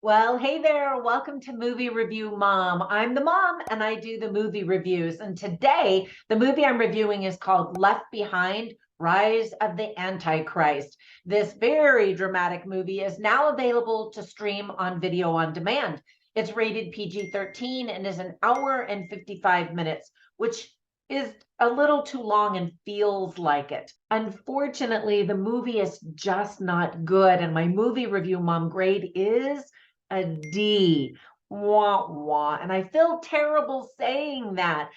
Well, hey there. Welcome to Movie Review Mom. I'm the mom and I do the movie reviews. And today, the movie I'm reviewing is called Left Behind: Rise of the Antichrist. This very dramatic movie is now available to stream on video on demand. It's rated PG-13 and is an hour and 55 minutes, which is a little too long and feels like it. Unfortunately, the movie is just not good, and my movie review mom grade is a D. Wah, wah. And I feel terrible saying that.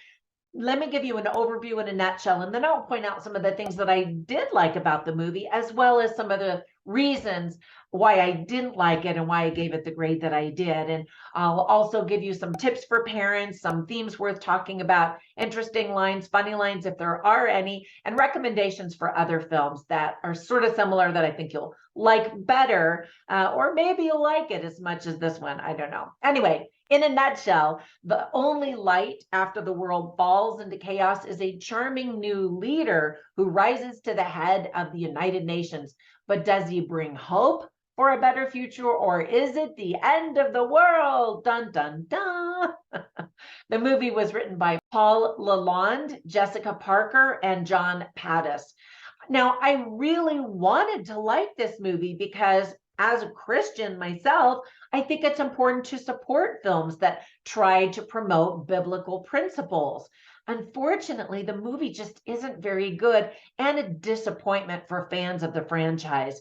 Let me give you an overview in a nutshell, and then I'll point out some of the things that I did like about the movie, as well as some of the reasons why I didn't like it and why I gave it the grade that I did. And I'll also give you some tips for parents, some themes worth talking about, interesting lines, funny lines if there are any, and recommendations for other films that are sort of similar that I think you'll like better, or maybe you'll like it as much as this one. I don't know. Anyway, in a nutshell, the only light after the world falls into chaos is a charming new leader who rises to the head of the United Nations. But does he bring hope for a better future, or is it the end of the world? Dun, dun, dun. The movie was written by Paul Lalonde, Jessica Parker, and John Pattis. Now, I really wanted to like this movie because as a Christian myself, I think it's important to support films that try to promote biblical principles. Unfortunately, the movie just isn't very good and a disappointment for fans of the franchise.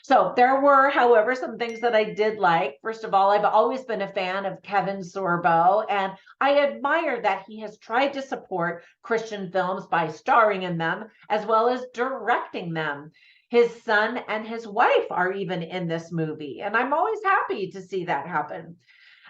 So there were, however, some things that I did like. First of all, I've always been a fan of Kevin Sorbo, and I admire that he has tried to support Christian films by starring in them as well as directing them. His son and his wife are even in this movie, and I'm always happy to see that happen.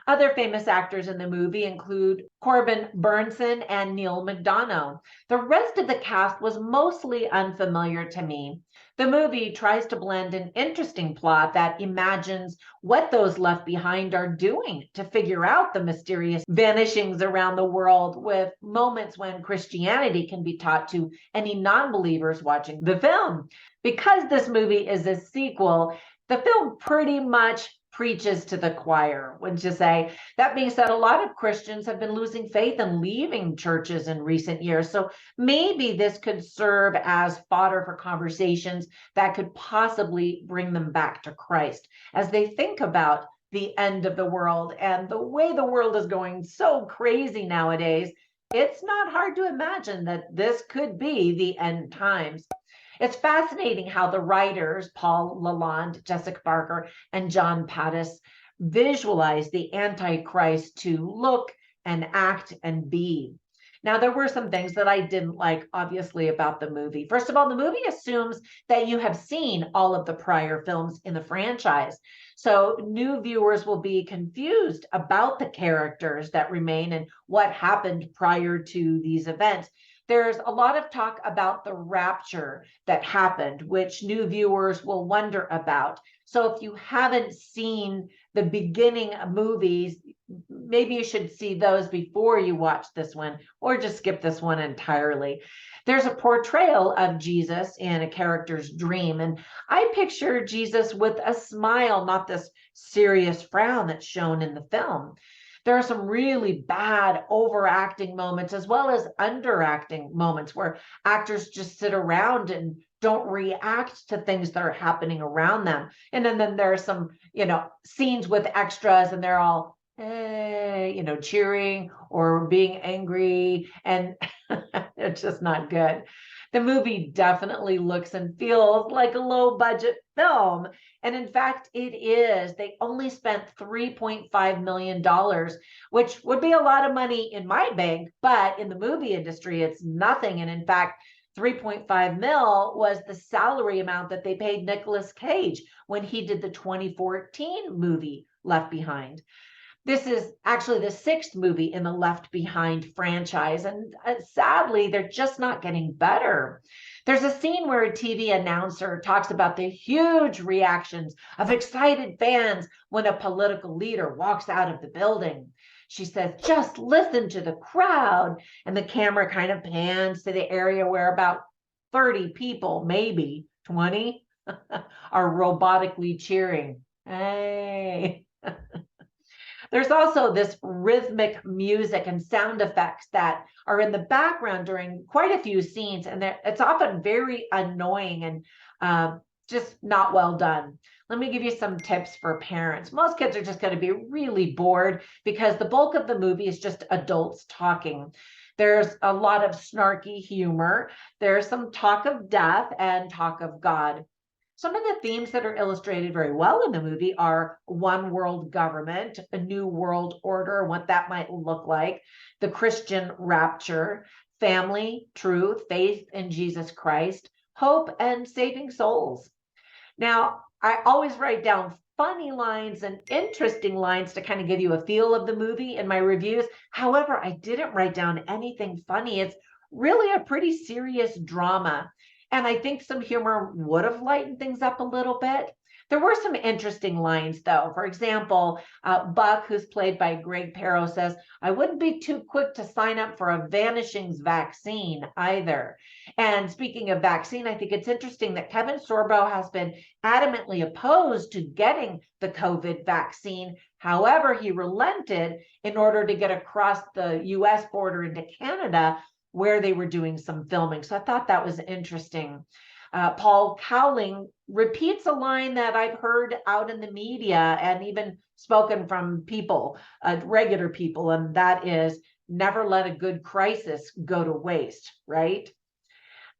Other famous actors in the movie include Corbin Burnson and Neil McDonough. The rest of the cast was mostly unfamiliar to me. The movie tries to blend an interesting plot that imagines what those left behind are doing to figure out the mysterious vanishings around the world, with moments when Christianity can be taught to any non-believers watching the film. Because this movie is a sequel, the film pretty much preaches to the choir, wouldn't you say? That being said, a lot of Christians have been losing faith and leaving churches in recent years. So maybe this could serve as fodder for conversations that could possibly bring them back to Christ as they think about the end of the world and the way the world is going so crazy nowadays. It's not hard to imagine that this could be the end times. It's fascinating how the writers, Paul Lalonde, Jessica Parker, and John Pattis, visualize the Antichrist to look and act and be. Now, there were some things that I didn't like, obviously, about the movie. First of all, the movie assumes that you have seen all of the prior films in the franchise. So new viewers will be confused about the characters that remain and what happened prior to these events. There's a lot of talk about the rapture that happened, which new viewers will wonder about. So if you haven't seen the beginning movies, maybe you should see those before you watch this one, or just skip this one entirely. There's a portrayal of Jesus in a character's dream, and I picture Jesus with a smile, not this serious frown that's shown in the film. There are some really bad overacting moments as well as underacting moments where actors just sit around and don't react to things that are happening around them. And then there are some, scenes with extras and they're all, hey, cheering or being angry, and it's just not good. The movie definitely looks and feels like a low budget film. And in fact, it is. They only spent $3.5 million, which would be a lot of money in my bank, but in the movie industry, it's nothing. And in fact, 3.5 mil was the salary amount that they paid Nicolas Cage when he did the 2014 movie Left Behind. This is actually the sixth movie in the Left Behind franchise, and sadly, they're just not getting better. There's a scene where a TV announcer talks about the huge reactions of excited fans when a political leader walks out of the building. She says, just listen to the crowd. And the camera kind of pans to the area where about 30 people, maybe 20, are robotically cheering. Hey. There's also this rhythmic music and sound effects that are in the background during quite a few scenes, and it's often very annoying and just not well done. Let me give you some tips for parents. Most kids are just going to be really bored because the bulk of the movie is just adults talking. There's a lot of snarky humor. There's some talk of death and talk of God. Some of the themes that are illustrated very well in the movie are one world government, a new world order, what that might look like, the Christian rapture, family, truth, faith in Jesus Christ, hope, and saving souls. Now, I always write down funny lines and interesting lines to kind of give you a feel of the movie in my reviews. However, I didn't write down anything funny. It's really a pretty serious drama. And I think some humor would have lightened things up a little bit. There were some interesting lines, though. For example, Buck, who's played by Greg Perro, says, I wouldn't be too quick to sign up for a vanishings vaccine either. And speaking of vaccine, I think it's interesting that Kevin Sorbo has been adamantly opposed to getting the COVID vaccine. However, he relented in order to get across the US border into Canada, where they were doing some filming. So I thought that was interesting. Paul Cowling repeats a line that I've heard out in the media and even spoken from people, regular people, and that is never let a good crisis go to waste, right?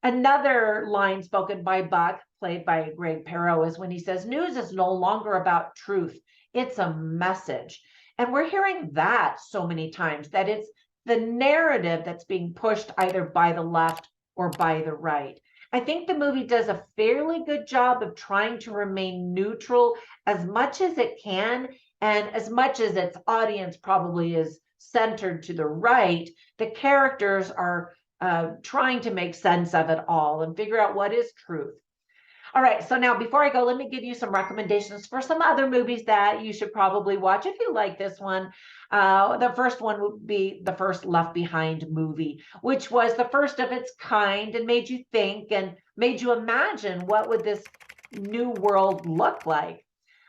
Another line spoken by Buck, played by Greg Perro, is when he says, news is no longer about truth, it's a message. And we're hearing that so many times, that it's the narrative that's being pushed either by the left or by the right. I think the movie does a fairly good job of trying to remain neutral as much as it can, and as much as its audience probably is centered to the right, the characters are trying to make sense of it all and figure out what is truth. All right, so now before I go, let me give you some recommendations for some other movies that you should probably watch if you like this one. The first one would be the first Left Behind movie, which was the first of its kind and made you think and made you imagine what would this new world look like.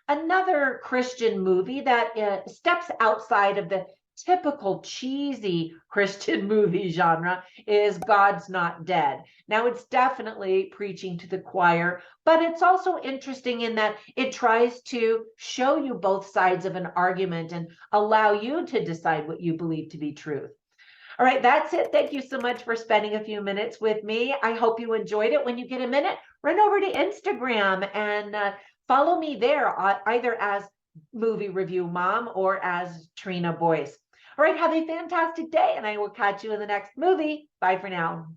Another Christian movie that steps outside of the typical cheesy Christian movie genre is God's Not Dead. Now, it's definitely preaching to the choir, but it's also interesting in that it tries to show you both sides of an argument and allow you to decide what you believe to be truth. All right, that's it. Thank you so much for spending a few minutes with me. I hope you enjoyed it. When you get a minute, run over to Instagram and follow me there, either as Movie Review Mom or as Trina Boice. All right, have a fantastic day, and I will catch you in the next movie. Bye for now.